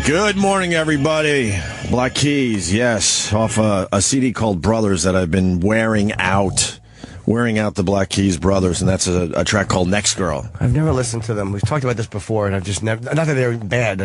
Good morning, everybody. Black Keys, yes, off a CD called Brothers that I've been wearing out the Black Keys Brothers, and that's a track called Next Girl. I've never listened to them. We've talked about this before, and I've just never, not that they're bad,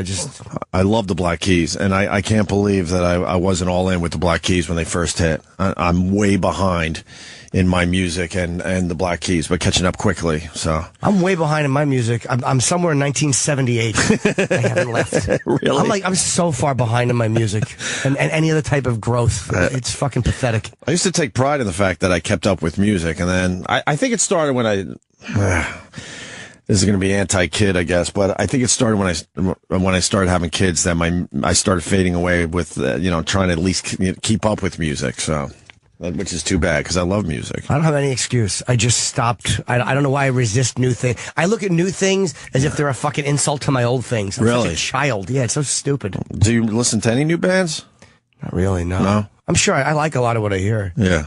I love the Black Keys, and I can't believe that I wasn't all in with the Black Keys when they first hit. I'm way behind in my music and the Black Keys, but catching up quickly. So I'm way behind in my music. I'm somewhere in 1978. I haven't left. Really? I'm so far behind in my music and any other type of growth. It's fucking pathetic. I used to take pride in the fact that I kept up with music, and then I think it started when this is going to be anti-kid, I guess, but I think it started when I started having kids that I started fading away with trying to at least keep up with music. So. Which is too bad, because I love music. I don't have any excuse. I just stopped. I don't know why I resist new things. I look at new things as if they're a fucking insult to my old things. I'm really? Such a child. Yeah, it's so stupid. Do you listen to any new bands? Not really, no. I'm sure I like a lot of what I hear. Yeah.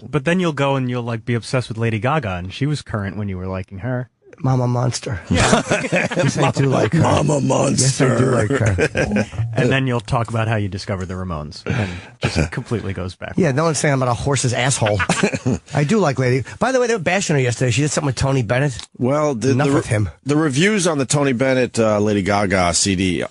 But then you'll go and you'll be obsessed with Lady Gaga, and she was current when you were liking her. Mama Monster. Yeah. Yes, I do like her. Mama Monster. Yes, I do like her. And then you'll talk about how you discovered the Ramones, and just completely goes back. Yeah, no one's saying I'm about a horse's asshole. I do like Lady. By the way, they were bashing her yesterday. She did something with Tony Bennett. Well, enough with him. The reviews on the Tony Bennett Lady Gaga CD,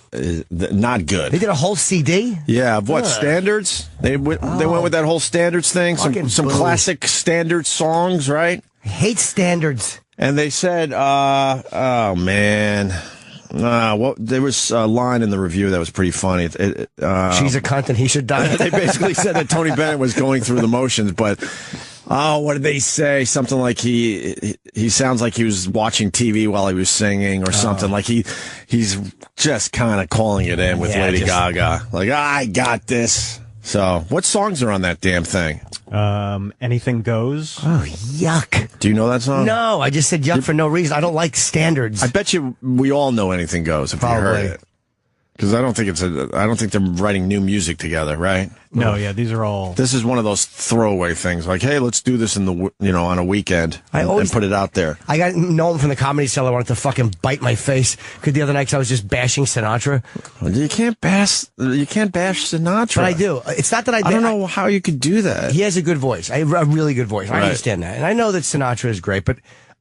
not good. They did a whole CD? Yeah, of what, standards? They went with that whole standards thing, some classic standard songs, right? I hate standards. And they said, oh, man. There was a line in the review that was pretty funny. She's a cunt and he should die. They basically said that Tony Bennett was going through the motions, but, what did they say? Something like he sounds like he was watching TV while he was singing or something. Like he's just kind of calling it in with Lady Gaga. Like, I got this. So, what songs are on that damn thing? Anything Goes. Oh, yuck. Do you know that song? No, I just said yuck for no reason. I don't like standards. I bet you we all know Anything Goes if you heard it. Because I don't think they're writing new music together, right? No, yeah, these are all. This is one of those throwaway things, like, hey, let's do this on a weekend and put it out there. I got Norton from the Comedy Cellar wanted to fucking bite my face because the other night I was just bashing Sinatra. You can't bash Sinatra. But I do. It's not that I don't know how you could do that. He has a good voice, a really good voice. Right. I understand that, and I know that Sinatra is great, but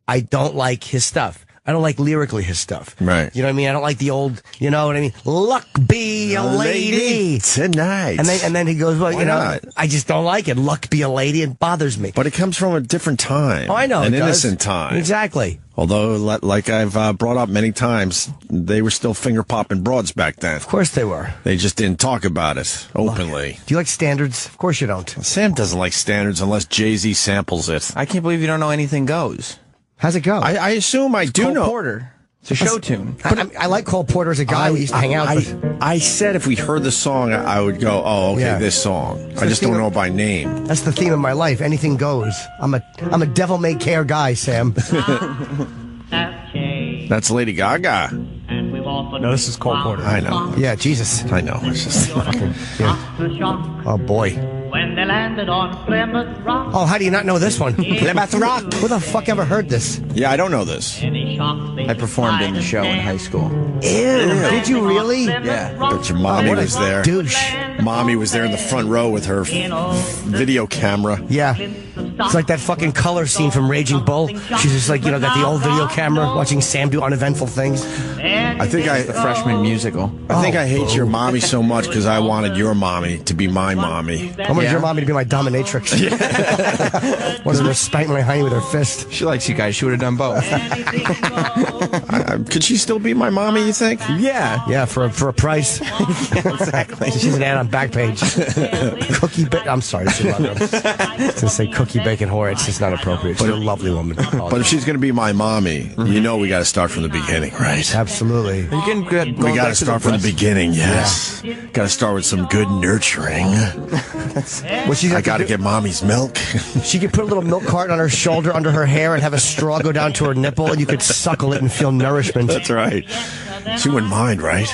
I don't like his stuff. I don't like lyrically his stuff. Right. You know what I mean? I don't like the old, you know what I mean? Luck be a lady tonight. And then he goes, well, Why not? I just don't like it. Luck be a lady. It bothers me. But it comes from a different time. Oh, I know. An innocent time. Exactly. Although, like I've brought up many times, they were still finger-popping broads back then. Of course they were. They just didn't talk about it openly. Do you like standards? Of course you don't. Sam doesn't like standards unless Jay-Z samples it. I can't believe you don't know Anything Goes. How's it go? I assume I do Cole know. Porter. It's a show tune. I like Cole Porter as a guy. We used to hang out. I said if we heard the song, I would go, oh, okay, this song. I just don't know by name. That's the theme of my life. Anything goes. I'm a devil-may-care guy, Sam. That's Lady Gaga. No, this is Cole Porter. I know. Yeah, Jesus. I know. It's just fucking. Yeah. Oh, boy. When they landed on Plymouth Rock. Oh, how do you not know this one? Plymouth Rock. Who the fuck ever heard this? Yeah, I don't know this. I performed in the show in high school. Ew. Did you really? Yeah. But your mommy was there. Douche. Mommy was there in the front row with her video camera. Yeah. It's like that fucking color scene from Raging Bull. She's just like, got the old video camera watching Sam do uneventful things. I think the freshman musical. I think I hate your mommy so much because I wanted your mommy to be my mommy. I wanted your mommy to be my dominatrix. Wanted her to spank my hiney with her fist. She likes you guys. She would have done both. Could she still be my mommy, you think? Yeah. Yeah, for a price. Exactly. She's an ad on Backpage. I'm sorry. I was going to say cookie bacon whore. It's just not appropriate. She's a lovely woman. But if she's going to be my mommy, you know we got to start from the beginning, right? Absolutely. You can We got to start from the beginning, yes. Yeah. Got to start with some good nurturing. I got to get mommy's milk. She could put a little milk carton on her shoulder under her hair and have a straw go down to her nipple, and you could suckle it and feel nourishment. That's right. She wouldn't mind, right?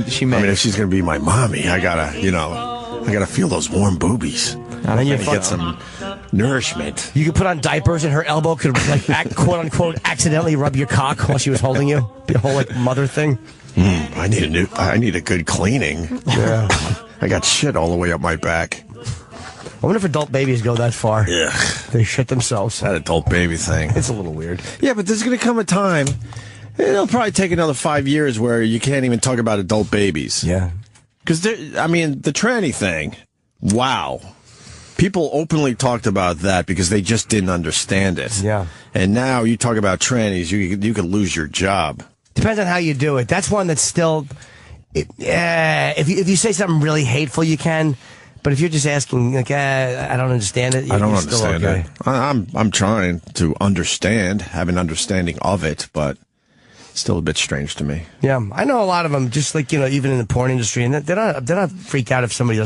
She may. I mean, if she's going to be my mommy, I gotta feel those warm boobies. And then you get some nourishment. You could put on diapers, and her elbow could, quote unquote, accidentally rub your cock while she was holding you. The whole mother thing. I need a good cleaning. Yeah. I got shit all the way up my back. I wonder if adult babies go that far. Yeah. They shit themselves. That adult baby thing. It's a little weird. Yeah, but there's going to come a time, it'll probably take another 5 years where you can't even talk about adult babies. Yeah. Because, I mean, the tranny thing, wow. People openly talked about that because they just didn't understand it. Yeah. And now you talk about trannies, you could lose your job. Depends on how you do it. That's one that's still... if you say something really hateful, you can... But if you're just asking, like, I don't understand it, I don't you're understand still okay. it. I'm trying to understand, have an understanding of it, but it's still a bit strange to me. Yeah, I know a lot of them, just like, even in the porn industry, and they're not freaked out if somebody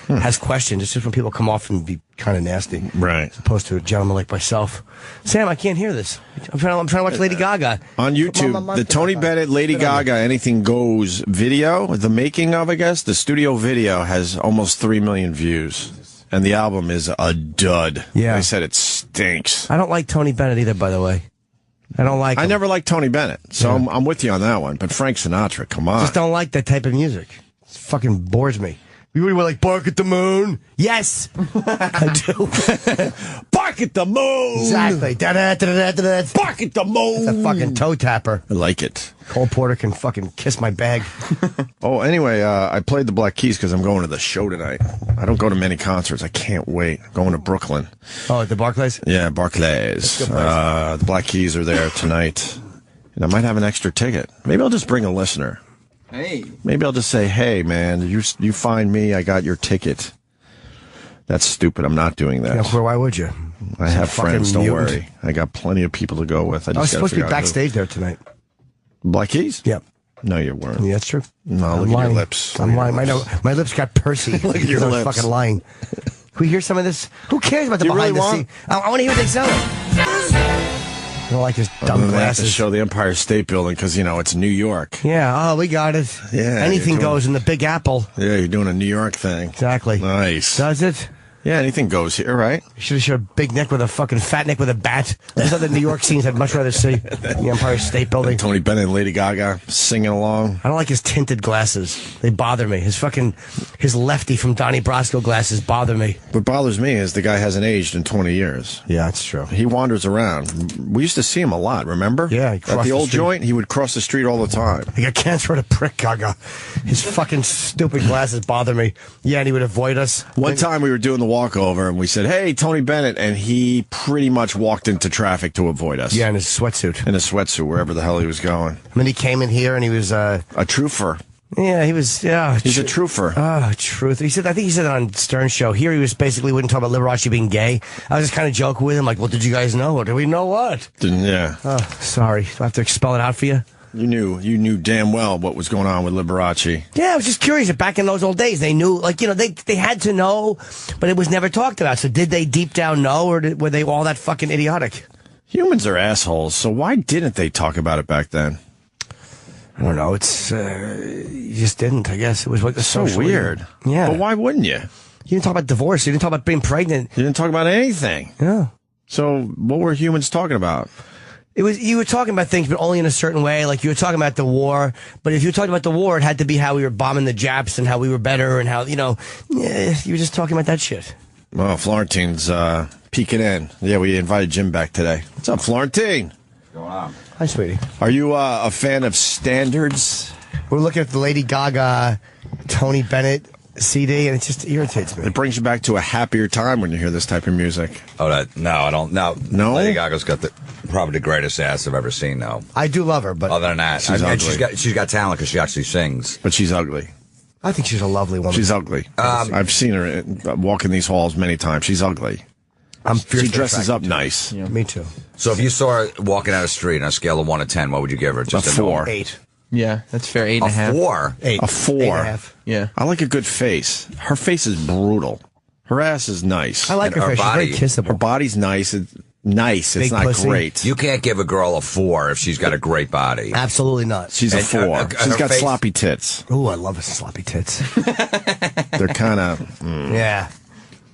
has questions. It's just when people come off and be kind of nasty. Right. As opposed to a gentleman like myself. Sam, I can't hear this. I'm trying to watch Lady Gaga. On YouTube, the Tony Bennett, Lady Gaga, Anything Goes video, the making of, I guess, the studio video has almost 3 million views. And the album is a dud. Yeah. They said it stinks. I don't like Tony Bennett either, by the way. I don't like him. I never liked Tony Bennett, so Yeah. I'm with you on that one. But Frank Sinatra, come on. Just don't like that type of music. It fucking bores me. We were like, bark at the moon. Yes, I do. Bark at the moon! Exactly. Da-da-da-da-da-da. Bark at the moon! It's a fucking toe tapper. I like it. Cole Porter can fucking kiss my bag. Oh, anyway, I played the Black Keys because I'm going to the show tonight. I don't go to many concerts. I can't wait. I'm going to Brooklyn. Oh, at the Barclays? Yeah, Barclays. Good place. The Black Keys are there tonight. And I might have an extra ticket. Maybe I'll just bring a listener. Hey. Maybe I'll just say, hey, man, you find me, I got your ticket. That's stupid. I'm not doing that. Yeah, why would you? I have fucking friends, don't mutant. worry. I got plenty of people to go with. I was supposed to be backstage there tonight. Black Keys? Yep. No, you weren't. Yeah, that's true. No, look at your lips. I'm lying. My lips got pursy. Look at your I was lips. fucking lying. Can we hear some of this? Who cares about the You really behind the scenes? I want to hear what they sound like. I don't like his dumb I'm gonna have to glasses. show the Empire State Building because, it's New York. Yeah, we got it. Yeah, Anything you're doing- goes in the Big Apple. Yeah, you're doing a New York thing. Exactly. Nice. Does it? Yeah, anything goes here, right? Should have showed a big Nick with a fucking fat Nick with a bat. Those other New York scenes I'd much rather see. The Empire State Building. Tony Bennett and Lady Gaga singing along. I don't like his tinted glasses. They bother me. His lefty from Donnie Brasco glasses bother me. What bothers me is the guy hasn't aged in 20 years. Yeah, that's true. He wanders around. We used to see him a lot, remember? Yeah, he At crossed the the old street. joint, he would cross the street all the time. He got cancer at a prick, Gaga. His fucking stupid glasses bother me. Yeah, and he would avoid us. One time we were doing the walkover and we said, hey, Tony Bennett, and he pretty much walked into traffic to avoid us. Yeah, in his sweatsuit. In a sweatsuit, wherever the hell he was going. And then he came in here and he was, A trooper. yeah, he was, yeah. He's a trooper. Truth. I think he said it on Stern Show. Here he was basically wouldn't talk about Liberace being gay. I was just kind of joking with him, like, well, did you guys know? Or do we know what? Yeah. Oh, sorry. Do I have to spell it out for you? You knew damn well what was going on with Liberace. Yeah, I was just curious. Back in those old days, they knew, like, they had to know, but it was never talked about. So did they deep down know, or were they all that fucking idiotic? Humans are assholes, so why didn't they talk about it back then? I don't know. It's, you just didn't, I guess. It was like the So social weird. Yeah. But why wouldn't you? You didn't talk about divorce. You didn't talk about being pregnant. You didn't talk about anything. Yeah. So what were humans talking about? You were talking about things, but only in a certain way. Like, you were talking about the war, but if you were talking about the war, it had to be how we were bombing the Japs and how we were better and how, you were just talking about that shit. Well, Florentine's peeking in. Yeah, we invited Jim back today. What's up, Florentine? What's going on? Hi, sweetie. Are you a fan of standards? We're looking at the Lady Gaga, Tony Bennett CD, and it just irritates me. It brings you back to a happier time when you hear this type of music. Oh, no, I don't. No, No? Lady Gaga's got probably the greatest ass I've ever seen. No, I do love her, but other than that, She's and ugly. she's got talent because she actually sings. But she's ugly. I think she's a lovely woman. She's ugly. I've seen her walk in these halls many times. She's ugly. I'm She fiercely dresses up attracted nice. to her. Me too. So if you saw her walking down the street on a scale of 1 to 10, what would you give her? Just A 4. 8. Yeah, that's fair. 8.5. A 4. 8. A 4. 8.5. Yeah. I like a good face. Her face is brutal. Her ass is nice. I like And her her face. She's very body- kissable. Her body's nice. It's nice. It's Big not pussy. great. You can't give a girl a 4 if she's got a great body. Absolutely not. She's a And, 4. and She's her got face- sloppy tits. Ooh, I love her sloppy tits. They're kind of... Yeah.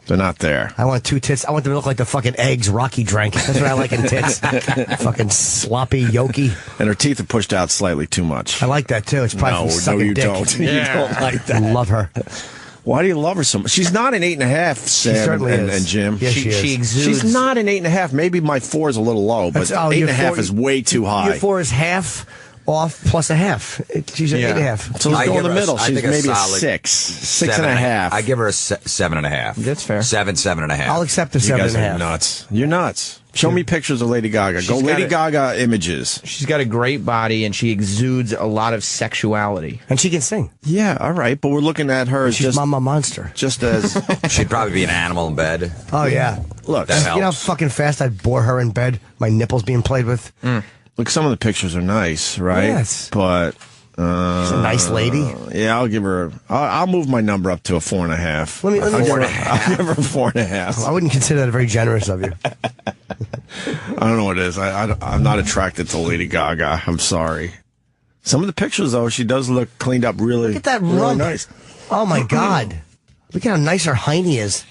They're not there. I want 2 tits. I want them to look like the fucking eggs Rocky drank. That's what I like in tits. Fucking sloppy, yolky. And her teeth are pushed out slightly too much. I like that too. It's probably from sucking you dick. don't. You don't like that. Love her. Why do you love her so much? She's not an 8.5, Sam certainly is. and Jim. Yes, she is. She exudes. She's not an 8.5. Maybe my 4 is a little low, but 8.5 is way too high. Your 4 is half off plus a half. She's an 8.5. So let's go in the middle. I She's think a maybe a solid 6.5. I give her a 7.5. That's fair. 7.5. I'll accept the You guys 7.5. are nuts. You're nuts. Show me pictures of Lady Gaga. Go She's Lady got Gaga images. She's got a great body, and she exudes a lot of sexuality. And she can sing. Yeah, all right, but we're looking at her as She's just Mama Monster. as She'd probably be an animal in bed. Oh, yeah. look. That helps. You know how fucking fast I'd bore her in bed? My nipples being played with? Look, some of the pictures are nice, right? Yes. But She's a nice lady. yeah, I'll give her. I'll move my number up to a 4.5. Let me I'll give her a 4.5. I wouldn't consider that very generous of you. I don't know what it is. I'm not attracted to Lady Gaga. I'm sorry. Some of the pictures, though, she does look cleaned up really. Look at that really rump. nice. Oh, my God. Look at how nice her hiney is.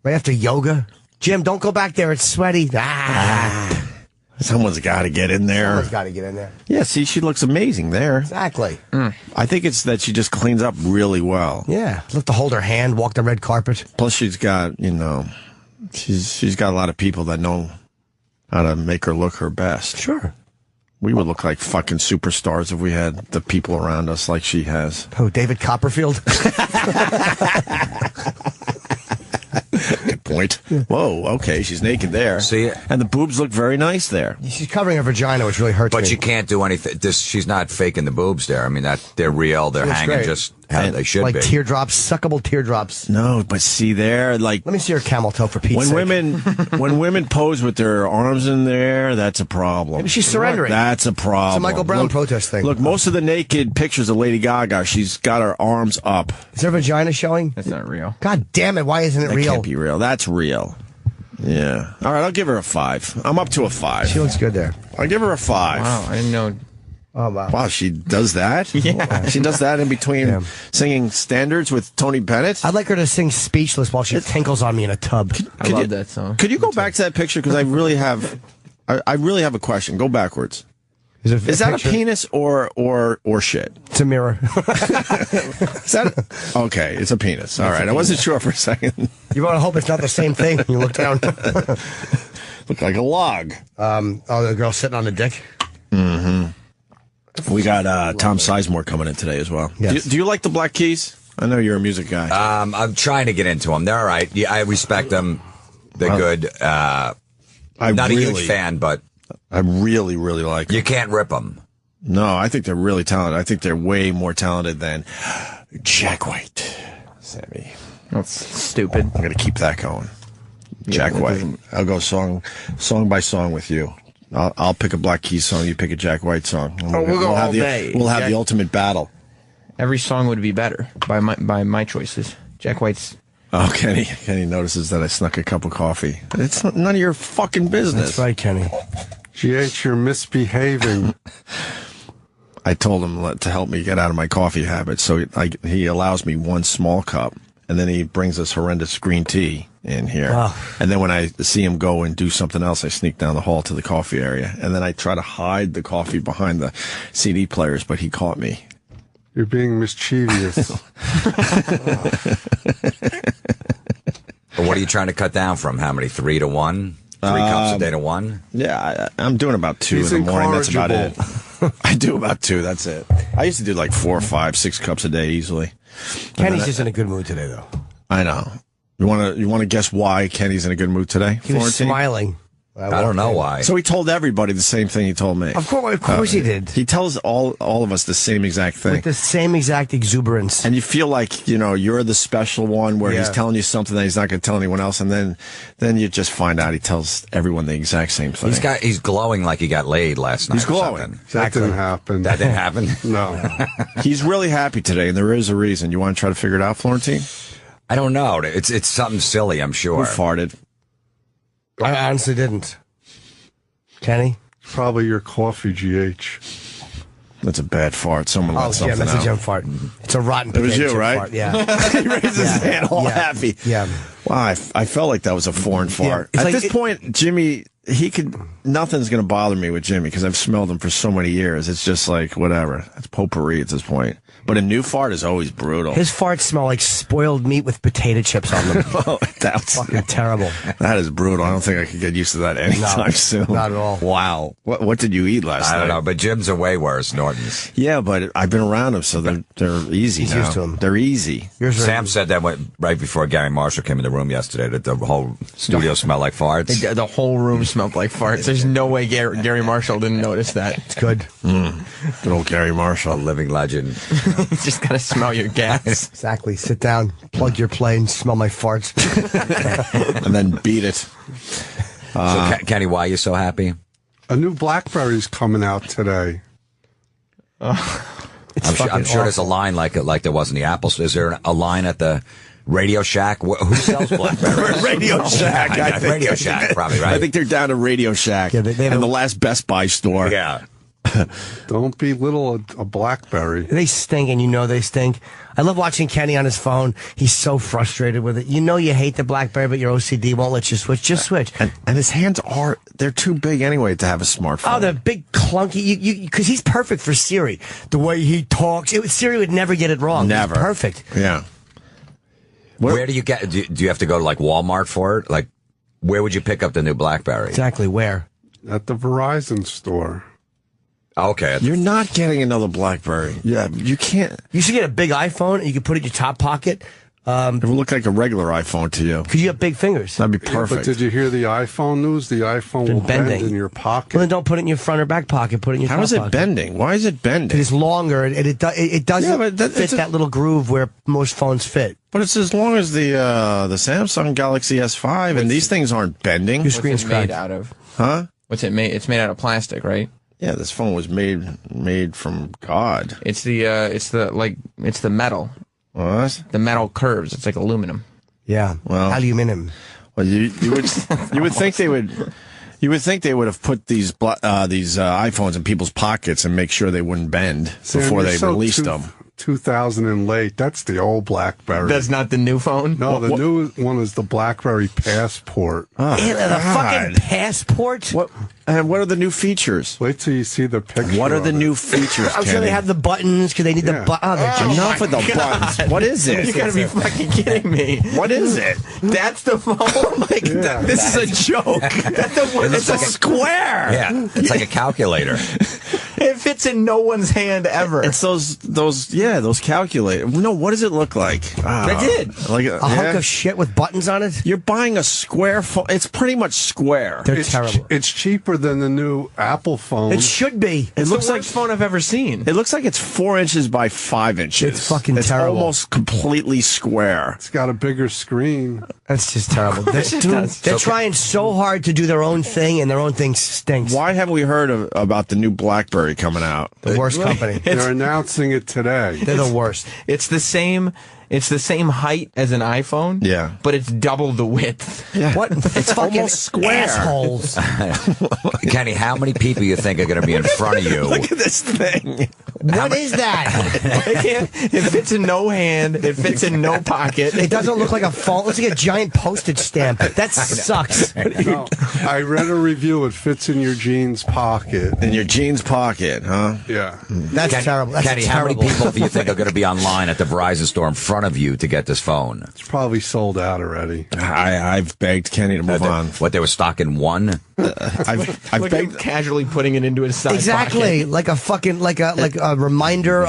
Right after yoga. Jim, don't go back there. It's sweaty. Someone's got to get in there. Someone's got to get in there. Yeah, see, she looks amazing there. Exactly. I think it's that she just cleans up really well. Yeah. Look to hold her hand, walk the red carpet. Plus, she's got, she's got a lot of people that know how to make her look her best. Sure. We would look like fucking superstars if we had the people around us like she has. Oh, David Copperfield? Good point. Whoa, okay, she's naked there. See? And the boobs look very nice there. She's covering her vagina, which really hurts me. But you can't do anything. She's not faking the boobs there. I mean, they're real. They're Looks hanging great. just how they should like be. teardrops, suckable teardrops. No, but see there, like Let me see her camel toe for Pete's when sake. when women pose with their arms in there, that's a problem. Maybe she's surrendering. That's a problem. It's a Michael Brown protest thing. Look, most of the naked pictures of Lady Gaga, she's got her arms up. Is her vagina showing? That's not real. God damn it, why isn't it That real? can't be real. That's real. Yeah. All right, I'll give her a 5. I'm up to a 5. She looks good there. I'll give her a 5. Wow, I didn't know. Oh, wow. Wow, she does that? Yeah. She does that in between Yeah. singing standards with Tony Bennett? I'd like her to sing Speechless while she tinkles on me in a tub. I love that song. Could you go back to that picture? Because I really have a question. Go backwards. Is that a penis or shit? It's a mirror. Is that okay? It's a penis. All right. I wasn't sure for a second. You want to hope it's not the same thing. You look down. Looked like a log. The girl sitting on the dick. We got Tom Sizemore coming in today as well. Yes. Do you like the Black Keys? I know you're a music guy. I'm trying to get into them. They're all right. Yeah, I respect them. They're good. Not a huge fan, but I really, really like them. you can't rip them. No, I think they're really talented. I think they're way more talented than Jack White. Sammy. That's stupid. I'm going to keep that going. Jack that White. doesn't- I'll go song by song with you. I'll pick a Black Keys song. You pick a Jack White song. And we'll go have all the, day. We'll have Jack- the ultimate battle. Every song would be better by my choices. Jack White's. Oh, Kenny notices that I snuck a cup of coffee. It's none of your fucking business. That's right, Kenny. GH, you're misbehaving. I told him to help me get out of my coffee habit, so he allows me one small cup, and then he brings this horrendous green tea in here. Wow. And then when I see him go and do something else, I sneak down the hall to the coffee area, and then I try to hide the coffee behind the CD players, but he caught me. You're being mischievous. But what are you trying to cut down from? How many? 3 to 1? 3 cups a day to 1? Yeah, I'm doing about 2 He's in the morning. That's about it. incorrigible. I do about 2. That's it. I used to do like 4, 5, 6 cups a day easily. Kenny's just in a good mood today, though. I know. You want to guess why Kenny's in a good mood today? He was Florentine? smiling. I don't know why. So he told everybody the same thing he told me. Of course he did. He tells all of us the same exact thing. With the same exact exuberance. And you feel like, you're the special one where he's Yeah. telling you something that he's not going to tell anyone else. And then you just find out he tells everyone the exact same thing. He's glowing like he got laid last night. He's or glowing. something. That didn't happen. That didn't happen. No. He's really happy today, and there is a reason. You want to try to figure it out, Florentine? I don't know. It's something silly, I'm sure. Who farted? I honestly didn't. Kenny? Probably your coffee, GH. That's a bad fart. Someone let Oh, something Jim, that's out. a Jim fart. It's a rotten It potato was you, chip right? fart. Yeah. He raised his hand all happy. Yeah. Wow, I felt like that was a foreign fart. It's At like this point, Jimmy, nothing's going to bother me with Jimmy because I've smelled him for so many years. It's just like, whatever. It's potpourri at this point. But a new fart is always brutal. His farts smell like spoiled meat with potato chips on them. Oh, that's fucking terrible. That is brutal. I don't think I could get used to that anytime soon. Not at all. Wow. What did you eat last night? I don't know, but Jim's are way worse, Norton's. Yeah, but I've been around them, so they're easy He's now. used to 'em. They're easy. Sam said that right before Gary Marshall came in the room yesterday, that the whole studio smelled like farts. The whole room smelled like farts. There's no way Gary Marshall didn't notice that. It's good. Good old Gary A Marshall. living legend. You just gotta smell your gas. Exactly. Sit down, plug your plane, smell my farts. And then beat it. So, Kenny, why are you so happy? A new BlackBerry's coming out today. I'm sure there's a line like there was in the Apple Store. Is there a line at the Radio Shack? Who sells BlackBerry? Radio Shack, I think. Radio Shack, probably, right? I think they're down to Radio Shack. Yeah, they have and a- the last Best Buy store. Yeah. Don't belittle a BlackBerry. They stink, and you know they stink. I love watching Kenny on his phone. He's so frustrated with it. You know you hate the BlackBerry, but your OCD won't let you switch. Just switch. And his hands they're too big anyway to have a smartphone. Oh, they're big, clunky. Because he's perfect for Siri. The way he talks, Siri would never get it wrong. Never. He's perfect. Yeah. Where do you get? Do you have to go to like Walmart for it? Like, where would you pick up the new BlackBerry? Exactly where? At the Verizon store. Okay. You're not getting another BlackBerry. Yeah, you can't. You should get a big iPhone, and you can put it in your top pocket. It would look like a regular iPhone to you. Because you have big fingers. That'd be But perfect. did you hear the iPhone news? The iPhone Been will bend bending. in your Well, pocket. then don't put it in your front or back pocket. Put it in your How top is it pocket. bending? Why is it bending? It's longer, and it doesn't Yeah, but fit that little groove where most phones fit. But it's as long as the Samsung Galaxy S5, and these things aren't bending. Your screen's What's it made cracked. out of? Huh? What's it made? It's made out of plastic, right? Yeah, this phone was made from God. It's the metal. What? The metal curves. It's like aluminum. Yeah. Well- Aluminum. Well, you would think they would. You would think they would have put these iPhones in people's pockets and make sure they wouldn't bend Sam, before you're they so released them. 2000 and late. That's the old BlackBerry. That's not the new phone? No, the new one is the BlackBerry Passport. The fucking passport. What? And what are the new features? Wait till you see the picture. What are of the it. new features? I'm sure they Kenny? have the buttons because they need the Yeah. button. Enough with the buttons. What is it? You gotta be fucking kidding me. What is it? That's the phone? This is a joke. It's a square. Yeah, it's like a calculator. It fits in no one's hand ever. It's those calculators. No, what does it look like? I did. Like A hunk of shit with buttons on it. You're buying a square phone. It's pretty much square. They're terrible. It's cheaper than the new Apple phone. It should be. It It's looks the like worst phone I've ever seen. it looks like it's 4 inches by 5 inches. It's fucking it's terrible. almost completely square. It's got a bigger screen. That's just terrible. They're trying so hard to do their own thing, and their own thing stinks. Why haven't we heard about the new BlackBerry coming out? The worst company. They're announcing it today. They're the worst. It's the same height as an iPhone. Yeah. But it's double the width. Yeah. What? It's fucking almost square. assholes. Kenny, how many people you think are going to be in front of you? Look at this thing. What is that? It fits in no hand. It fits in no pocket. It doesn't look like a phone. It looks like a giant postage stamp. That sucks. No, I read a review. It fits in your jeans pocket. In your jeans pocket, huh? Yeah. That's terrible. That's Kenny, how terrible. many people do you think are going to be online at the Verizon store in front of you to get this phone? It's probably sold out already. I've begged Kenny to move on. What, they were stocking one? I've Look at him begged casually putting it into his side Exactly, like a fucking like a reminder.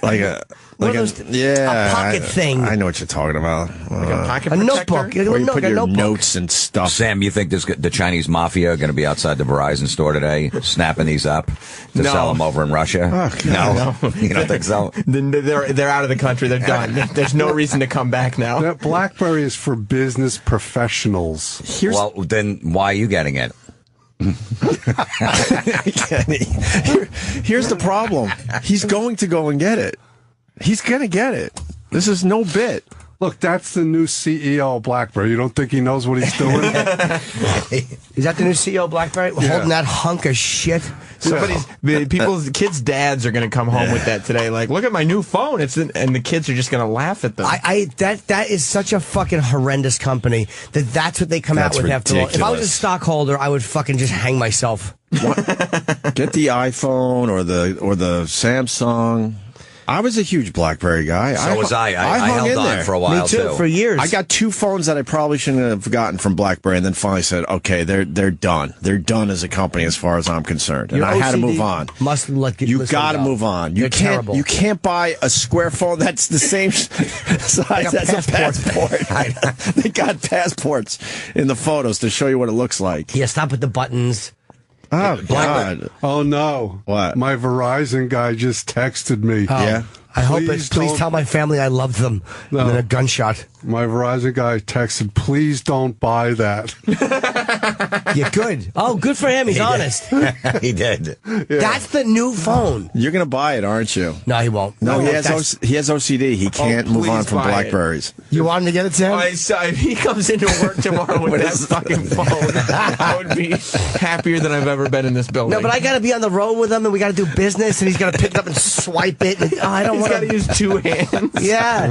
like a One of those- a pocket thing. I know what you're talking about. pocket. A notebook. Where you put A your notebook. notes and stuff. Sam, you think the Chinese mafia are going to be outside the Verizon store today, snapping these up to No. sell them over in Russia? No, you don't think so? Then they're out of the country. They're done. There's no reason to come back now. That BlackBerry is for business professionals. Well, then why are you getting it? Kenny, here's the problem. He's going to go and get it. He's going to get it. This is no bit. Look, that's the new CEO of BlackBerry. You don't think he knows what he's doing? Is that the new CEO of BlackBerry? Holding that hunk of shit? People's kids' dads are going to come home with that today. Like, look at my new phone. And the kids are just going to laugh at them. That is such a fucking horrendous company that's what they come out with after all. If I was a stockholder, I would fucking just hang myself. Get the iPhone or the Samsung. I was a huge BlackBerry guy. So was I. I held on for a while, Me too. For years. I got 2 phones that I probably shouldn't have gotten from BlackBerry, and then finally said, okay, they're done. They're done as a company as far as I'm concerned. And I had to move on. You got to move on. You can't buy a square phone that's the same size as a passport. They got passports in the photos to show you what it looks like. Yeah, stop with the buttons. Oh, God. Oh, no. What? My Verizon guy just texted me. Oh. Yeah. I hope please tell my family I love them. No. And then a gunshot. My Verizon guy texted, please don't buy that. Yeah, good. Oh, good for him. He's honest. He did. Yeah. That's the new phone. You're going to buy it, aren't you? No, he won't. No, he has OCD. He can't move on from BlackBerries. You want him to get it to him? If he comes into work tomorrow with that fucking phone, I would be happier than I've ever been in this building. No, but I got to be on the road with him, and we got to do business, and he's got to pick it up and swipe it. And, I don't want to use 2 hands. Yeah.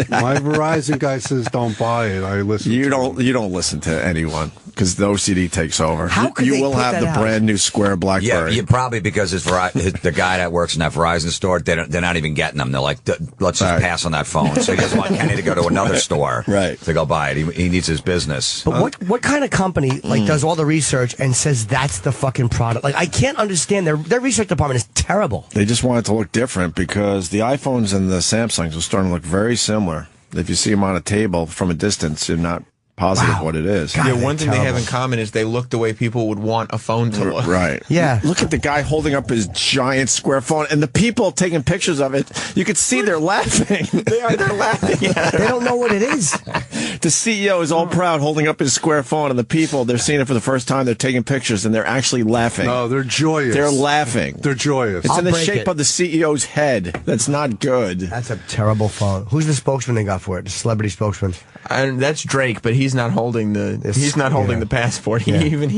My Verizon guy says don't buy it. I listen. You don't listen to anyone because the OCD takes over. How could you will have the brand new square BlackBerry. Yeah, probably because the guy that works in that Verizon store, they're not even getting them. They're like, let's just pass on that phone. So he doesn't want Kenny to go to another store to go buy it. He needs his business. But what kind of company does all the research and says that's the fucking product? Like, I can't understand. Their research department is terrible. They just want it to look different because the iPhones and the Samsungs are starting to look very similar. If you see them on a table from a distance, you're not positive what it is. God, one thing they have in common is they look the way people would want a phone to look. Right. Yeah. Look at the guy holding up his giant square phone, and the people taking pictures of it, you could see they're laughing. They're laughing at it. They don't know what it is. The CEO is all proud holding up his square phone, and the people, they're seeing it for the first time, they're taking pictures, and they're actually laughing. No, they're joyous. They're laughing. They're joyous. It's in the shape of the CEO's head. That's not good. That's a terrible phone. Who's the spokesman they got for it? The celebrity spokesman? And that's Drake, but he's not holding the passport. He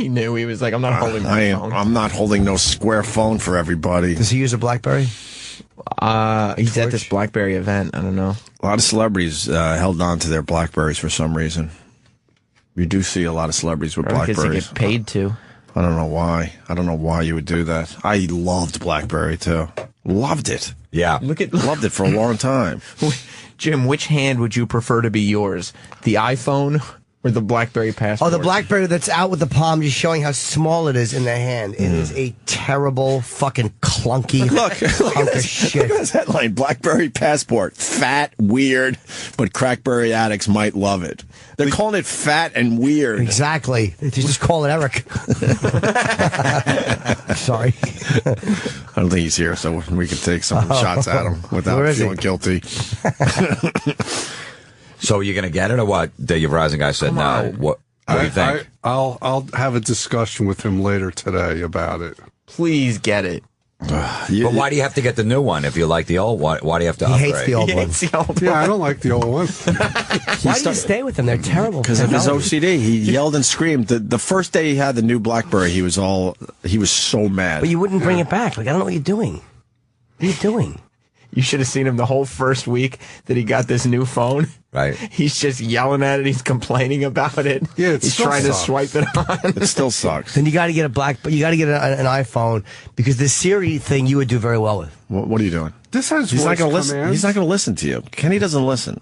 knew. He was like, I'm not holding my phone. I'm not holding no square phone for everybody. Does he use a BlackBerry? He's at this BlackBerry event. I don't know. A lot of celebrities held on to their BlackBerries for some reason. You do see a lot of celebrities with Probably BlackBerries. because they get paid to. I don't know why. I don't know why you would do that. I loved BlackBerry too. Loved it. Yeah. Loved it for a long time. Jim, which hand would you prefer to be yours? The iPhone or the BlackBerry passport? Oh, the BlackBerry that's out with the palm, just showing how small it is in the hand. It is a terrible, fucking clunky hunk of shit. Look at this headline: BlackBerry passport, fat, weird, but crackberry addicts might love it. They're calling it fat and weird. Exactly. They just call it Eric. Sorry. I don't think he's here, so we can take some shots at him without feeling guilty. So are you going to get it or what? The Verizon guy said no. What do you think? I'll have a discussion with him later today about it. Please get it. But why do you have to get the new one if you like the old one? Why do you have to upgrade? He hates the old one. Yeah, I don't like the old one. Why do you stay with them? They're terrible. Because of his OCD. He yelled and screamed. The first day he had the new BlackBerry, he was so mad. But you wouldn't bring it back. Like, I don't know what you're doing. What are you doing? You should have seen him the whole first week that he got this new phone. Right. He's just yelling at it. He's complaining about it. Yeah, he's trying to swipe it on. It still sucks. Then you got to get you got to get an iPhone because the Siri thing you would do very well with. What are you doing? This has He's not going to commands. listen. He's not going to listen to you. Kenny doesn't listen.